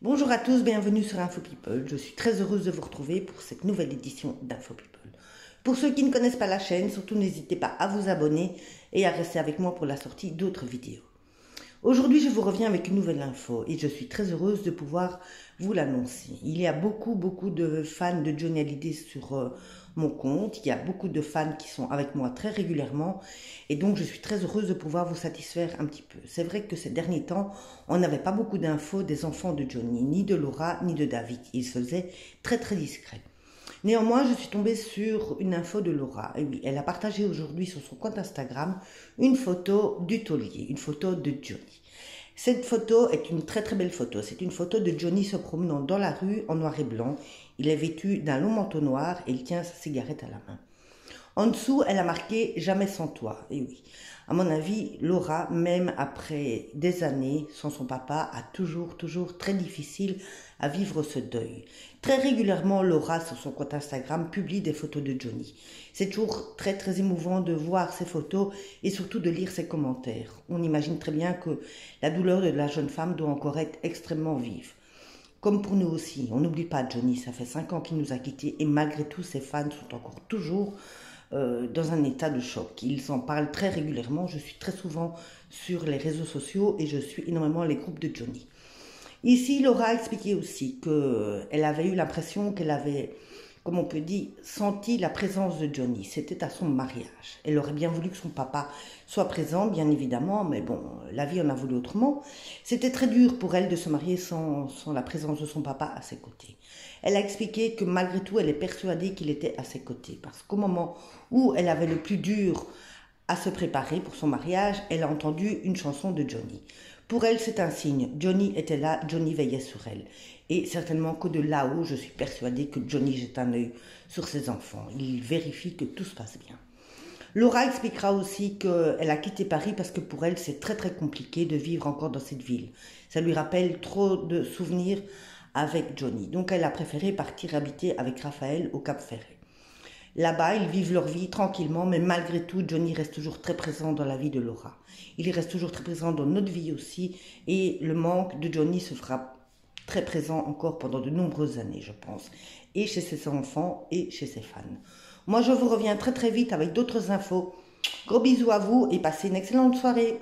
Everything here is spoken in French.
Bonjour à tous, bienvenue sur Info People. Je suis très heureuse de vous retrouver pour cette nouvelle édition d'Info People. Pour ceux qui ne connaissent pas la chaîne, surtout n'hésitez pas à vous abonner et à rester avec moi pour la sortie d'autres vidéos. Aujourd'hui, je vous reviens avec une nouvelle info et je suis très heureuse de pouvoir vous l'annoncer. Il y a beaucoup de fans de Johnny Hallyday sur mon compte. Il y a beaucoup de fans qui sont avec moi très régulièrement et donc je suis très heureuse de pouvoir vous satisfaire un petit peu. C'est vrai que ces derniers temps, on n'avait pas beaucoup d'infos des enfants de Johnny, ni de Laura, ni de David. Ils se faisaient très discrets. Néanmoins, je suis tombée sur une info de Laura. Et oui, elle a partagé aujourd'hui sur son compte Instagram une photo du taulier, une photo de Johnny. Cette photo est une très belle photo. C'est une photo de Johnny se promenant dans la rue en noir et blanc. Il est vêtu d'un long manteau noir et il tient sa cigarette à la main. En dessous, elle a marqué « Jamais sans toi ». Et oui, à mon avis, Laura, même après des années sans son papa, a toujours très difficile à vivre ce deuil. Très régulièrement, Laura, sur son compte Instagram, publie des photos de Johnny. C'est toujours très émouvant de voir ces photos et surtout de lire ses commentaires. On imagine très bien que la douleur de la jeune femme doit encore être extrêmement vive. Comme pour nous aussi, on n'oublie pas Johnny, ça fait 5 ans qu'il nous a quittés et malgré tout, ses fans sont encore toujours dans un état de choc. Ils en parlent très régulièrement, je suis très souvent sur les réseaux sociaux et je suis énormément les groupes de Johnny. Ici, Laura a expliqué aussi qu'elle avait eu l'impression qu'elle avait, comme on peut dire, senti la présence de Johnny. C'était à son mariage. Elle aurait bien voulu que son papa soit présent, bien évidemment, mais bon, la vie en a voulu autrement. C'était très dur pour elle de se marier sans la présence de son papa à ses côtés. Elle a expliqué que malgré tout, elle est persuadée qu'il était à ses côtés, parce qu'au moment où elle avait le plus dur à se préparer pour son mariage, elle a entendu une chanson de Johnny. Pour elle, c'est un signe. Johnny était là, Johnny veillait sur elle. Et certainement que de là-haut, je suis persuadée que Johnny jette un œil sur ses enfants. Il vérifie que tout se passe bien. Laura expliquera aussi qu'elle a quitté Paris parce que pour elle, c'est très compliqué de vivre encore dans cette ville. Ça lui rappelle trop de souvenirs avec Johnny. Donc elle a préféré partir habiter avec Raphaël au Cap-Ferret. Là-bas, ils vivent leur vie tranquillement, mais malgré tout, Johnny reste toujours très présent dans la vie de Laura. Il reste toujours très présent dans notre vie aussi, et le manque de Johnny se fera très présent encore pendant de nombreuses années, je pense, et chez ses enfants et chez ses fans. Moi, je vous reviens très vite avec d'autres infos. Gros bisous à vous et passez une excellente soirée.